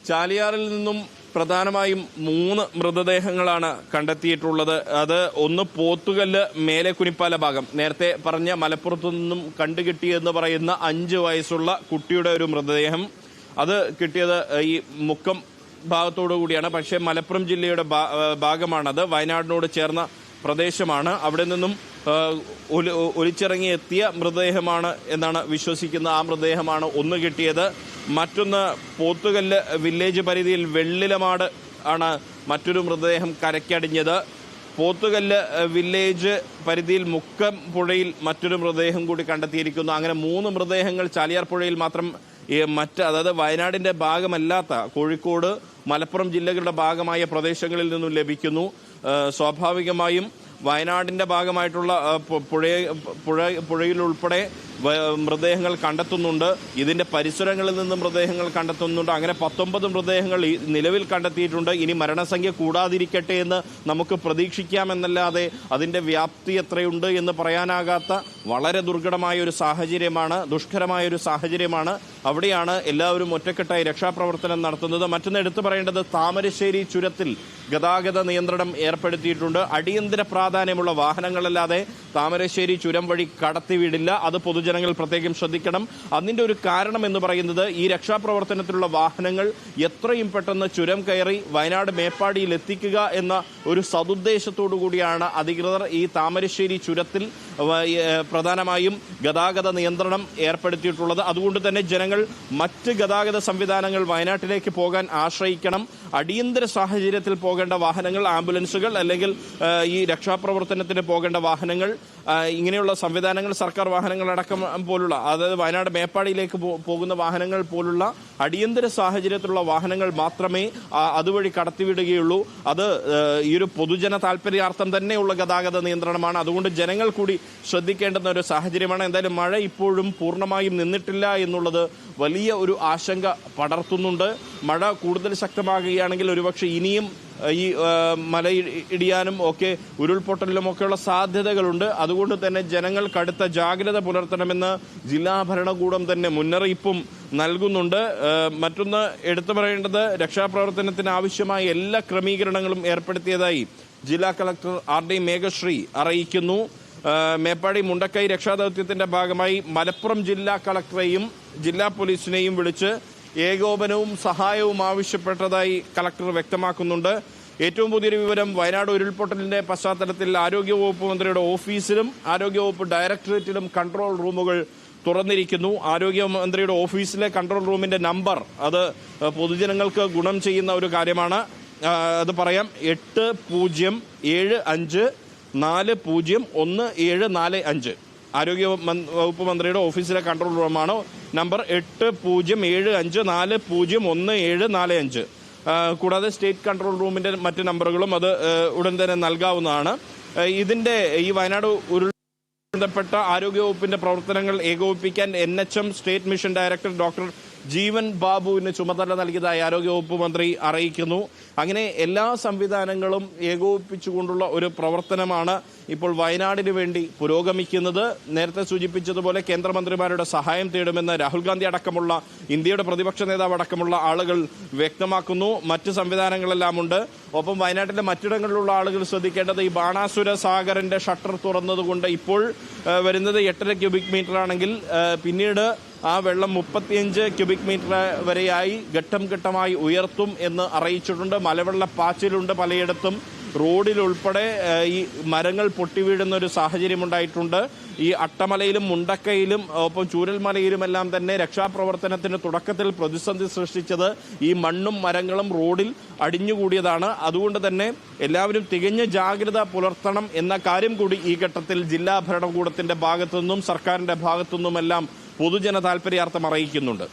ചാലിയാറിൽ നിന്നും പ്രധാനമായും 3 മൃതദേഹങ്ങളാണ് കണ്ടെത്തിയിട്ടുള്ളത്. അത് ഒന്ന് പോത്തുകല്ല് മേലെക്കുനിപ്പാല ഭാഗം, നേരത്തെ പറഞ്ഞ മലപ്പുറത്തു നിന്നും കണ്ടുകിട്ടിയെന്ന് പറയുന്ന 5 വയസ്സുള്ള കുട്ടിയുടെ ഒരു മൃതദേഹം. അത് കിട്ടിയത് ഈ മുക്കം ഭാഗത്തോടു കൂടിയാണ്. പക്ഷേ മലപ്പുറം ജില്ലയുടെ ഭാഗമാണത്, വയനാടിനോട് ചേർന്ന പ്രദേശമാണ്. അവിടെ നിന്നും ഒലിച്ചിറങ്ങി എത്തിയ മൃതദേഹമാണ് എന്നാണ് വിശ്വസിക്കുന്നത്. ആ മൃതദേഹമാണ് ഒന്ന് കിട്ടിയത്. മറ്റൊന്ന് പോത്തുകല്ല് വില്ലേജ് പരിധിയിൽ വെള്ളിലമാട് ആണ് മറ്റൊരു മൃതദേഹം കരയ്ക്കടിഞ്ഞത്. പോത്തുകല്ല് വില്ലേജ് പരിധിയിൽ മുക്കം പുഴയിൽ മറ്റൊരു മൃതദേഹം കൂടി കണ്ടെത്തിയിരിക്കുന്നു. അങ്ങനെ 3 മൃതദേഹങ്ങൾ ചാലിയാർ പുഴയിൽ മാത്രം അതായത് വയനാടിന്റെ ഭാഗമല്ലാത്ത കോഴിക്കോട്, മലപ്പുറം ജില്ലകളുടെ ഭാഗമായ പ്രദേശങ്ങളിൽ നിന്നും ലഭിക്കുന്നു. സ്വാഭാവികമായും വയനാടിന്റെ ഭാഗമായിട്ടുള്ള പുഴയിലുൾപ്പെടെ മൃതദേഹങ്ങൾ കണ്ടെത്തുന്നുണ്ട്. ഇതിന്റെ പരിസരങ്ങളിൽ നിന്ന് മൃതദേഹങ്ങൾ കണ്ടെത്തുന്നുണ്ട്. അങ്ങനെ 19 മൃതദേഹങ്ങൾ നിലവിൽ കണ്ടെത്തിയിട്ടുണ്ട്. ഇനി മരണസംഖ്യ കൂടാതിരിക്കട്ടെ എന്ന് നമുക്ക് പ്രതീക്ഷിക്കാമെന്നല്ലാതെ അതിന്റെ വ്യാപ്തി എത്രയുണ്ട് എന്ന് പറയാനാകാത്ത വളരെ ദുർഘടമായ ഒരു സാഹചര്യമാണ്, ദുഷ്കരമായ ഒരു സാഹചര്യമാണ്. അവിടെയാണ് എല്ലാവരും ഒറ്റക്കെട്ടായി രക്ഷാപ്രവർത്തനം നടത്തുന്നത്. മറ്റൊന്ന് എടുത്തു പറയേണ്ടത്, താമരശ്ശേരി ചുരത്തിൽ ഗതാഗത നിയന്ത്രണം ഏർപ്പെടുത്തിയിട്ടുണ്ട്. അടിയന്തര പ്രാധാന്യമുള്ള വാഹനങ്ങളല്ലാതെ താമരശ്ശേരി ചുരം വഴി കടത്തിവിടില്ല. അത് പൊതുജനങ്ങൾ പ്രത്യേകം ശ്രദ്ധിക്കണം. അതിന്റെ ഒരു കാരണം എന്ന് പറയുന്നത്, ഈ രക്ഷാപ്രവർത്തനത്തിലുള്ള വാഹനങ്ങൾ എത്രയും പെട്ടെന്ന് ചുരം കയറി വയനാട് മേപ്പാടിയിൽ എത്തിക്കുക എന്ന ഒരു സതുദ്ദേശത്തോടു കൂടിയാണ് അധികൃതർ ഈ താമരശ്ശേരി ചുരത്തിൽ പ്രധാനമായും ഗതാഗത നിയന്ത്രണം ഏർപ്പെടുത്തിയിട്ടുള്ളത്. അതുകൊണ്ട് തന്നെ ജനങ്ങൾ മറ്റ് ഗതാഗത സംവിധാനങ്ങൾ വയനാട്ടിലേക്ക് പോകാൻ ആശ്രയിക്കണം. അടിയന്തര സാഹചര്യത്തിൽ പോകേണ്ട വാഹനങ്ങൾ, ആംബുലൻസുകൾ അല്ലെങ്കിൽ ഈ രക്ഷാപ്രവർത്തനത്തിന് പോകേണ്ട വാഹനങ്ങൾ, ഇങ്ങനെയുള്ള സംവിധാനങ്ങൾ, സർക്കാർ വാഹനങ്ങളടക്കം പോലുള്ള, അതായത് വയനാട് മേപ്പാടിയിലേക്ക് പോകുന്ന വാഹനങ്ങൾ പോലുള്ള അടിയന്തര സാഹചര്യത്തിലുള്ള വാഹനങ്ങൾ മാത്രമേ അതുവഴി കടത്തിവിടുകയുള്ളൂ. അത് ഈ ഒരു പൊതുജന താല്പര്യാർത്ഥം തന്നെയുള്ള ഗതാഗത നിയന്ത്രണമാണ്. അതുകൊണ്ട് ജനങ്ങൾ കൂടി ശ്രദ്ധിക്കേണ്ടുന്ന ഒരു സാഹചര്യമാണ്. എന്തായാലും മഴ ഇപ്പോഴും പൂർണ്ണമായും നിന്നിട്ടില്ല എന്നുള്ളത് വലിയ ഒരു ആശങ്ക പടർത്തുന്നുണ്ട്. മഴ കൂടുതൽ ശക്തമാകുകയാണെങ്കിൽ ഒരുപക്ഷെ ഇനിയും ഈ മലയിടിയാനും ഒക്കെ ഉരുൾപൊട്ടലിലും ഒക്കെയുള്ള സാധ്യതകളുണ്ട്. അതുകൊണ്ട് തന്നെ ജനങ്ങൾ കടുത്ത ജാഗ്രത പുലർത്തണമെന്ന് ജില്ലാ ഭരണകൂടം തന്നെ മുന്നറിയിപ്പും നൽകുന്നുണ്ട്. മറ്റൊന്ന് എടുത്തു പറയേണ്ടത്, രക്ഷാപ്രവർത്തനത്തിന് ആവശ്യമായ എല്ലാ ക്രമീകരണങ്ങളും ഏർപ്പെടുത്തിയതായി ജില്ലാ കളക്ടർ RD മേഘശ്രീ അറിയിക്കുന്നു. മേപ്പാടി മുണ്ടക്കൈ രക്ഷാദൌത്യത്തിന്റെ ഭാഗമായി മലപ്പുറം ജില്ലാ കളക്ടറെയും ജില്ലാ പോലീസിനെയും വിളിച്ച് ഏകോപനവും സഹായവും ആവശ്യപ്പെട്ടതായി കളക്ടർ വ്യക്തമാക്കുന്നുണ്ട്. ഏറ്റവും പുതിയൊരു വിവരം, വയനാട് ഉരുൾപൊട്ടലിന്റെ പശ്ചാത്തലത്തിൽ ആരോഗ്യവകുപ്പ് മന്ത്രിയുടെ ഓഫീസിലും ആരോഗ്യവകുപ്പ് ഡയറക്ടറേറ്റിലും കൺട്രോൾ റൂമുകൾ തുറന്നിരിക്കുന്നു. ആരോഗ്യമന്ത്രിയുടെ ഓഫീസിലെ കൺട്രോൾ റൂമിന്റെ നമ്പർ, അത് പൊതുജനങ്ങൾക്ക് ഗുണം ചെയ്യുന്ന ഒരു കാര്യമാണ്. അത് പറയാം, 8075401745. ആരോഗ്യ വകുപ്പ് മന്ത്രിയുടെ ഓഫീസിലെ കൺട്രോൾ റൂമാണ്. നമ്പർ 8075401745. കൂടാതെ സ്റ്റേറ്റ് കൺട്രോൾ റൂമിന്റെ മറ്റ് നമ്പറുകളും അത് ഉടൻ തന്നെ നൽകാവുന്നതാണ്. ഈ വയനാട് ബന്ധപ്പെട്ട ആരോഗ്യവകുപ്പിന്റെ പ്രവർത്തനങ്ങൾ ഏകോപിപ്പിക്കാൻ NHM state mission director doctor Jeevan ബാബുവിന് ചുമതല നൽകിയതായി ആരോഗ്യവകുപ്പ് മന്ത്രി അറിയിക്കുന്നു. അങ്ങനെ എല്ലാ സംവിധാനങ്ങളും ഏകോപിപ്പിച്ചുകൊണ്ടുള്ള ഒരു പ്രവർത്തനമാണ് ഇപ്പോൾ വയനാടിന് വേണ്ടി പുരോഗമിക്കുന്നത്. നേരത്തെ സൂചിപ്പിച്ചതുപോലെ കേന്ദ്രമന്ത്രിമാരുടെ സഹായം തേടുമെന്ന് രാഹുൽ ഗാന്ധി അടക്കമുള്ള ഇന്ത്യയുടെ പ്രതിപക്ഷ നേതാവ് അടക്കമുള്ള ആളുകൾ വ്യക്തമാക്കുന്നു. മറ്റ് സംവിധാനങ്ങളെല്ലാം ഉണ്ട്. ഒപ്പം വയനാട്ടിലെ മറ്റിടങ്ങളിലുള്ള ആളുകൾ ശ്രദ്ധിക്കേണ്ടത്, ഈ ബാണാസുര സാഗറിന്റെ ഷട്ടർ തുറന്നതുകൊണ്ട് ഇപ്പോൾ വരുന്നത് 8.5 ക്യൂബിക് മീറ്റർ ആണെങ്കിൽ പിന്നീട് ആ വെള്ളം 35 ക്യൂബിക് മീറ്റർ വരെയായി ഘട്ടം ഘട്ടമായി ഉയർത്തും എന്ന് അറിയിച്ചിട്ടുണ്ട്. മലവെള്ളപ്പാച്ചിലുണ്ട് പലയിടത്തും. റോഡിലുൾപ്പെടെ ഈ മരങ്ങൾ പൊട്ടിവീഴുന്ന ഒരു സാഹചര്യം ഉണ്ടായിട്ടുണ്ട്. ഈ അട്ടമലയിലും മുണ്ടക്കയിലും ഒപ്പം ചൂരൽമലയിലുമെല്ലാം തന്നെ രക്ഷാപ്രവർത്തനത്തിന് തുടക്കത്തിൽ പ്രതിസന്ധി സൃഷ്ടിച്ചത് ഈ മണ്ണും മരങ്ങളും റോഡിൽ അടിഞ്ഞുകൂടിയതാണ്. അതുകൊണ്ട് തന്നെ എല്ലാവരും തികഞ്ഞ ജാഗ്രത പുലർത്തണം എന്ന കാര്യം കൂടി ഈ ഘട്ടത്തിൽ ജില്ലാ ഭരണകൂടത്തിന്റെ ഭാഗത്തുനിന്നും സർക്കാരിന്റെ ഭാഗത്തുനിന്നുമെല്ലാം പൊതുജന താല്പര്യാർത്ഥം അറിയിക്കുന്നുണ്ട്.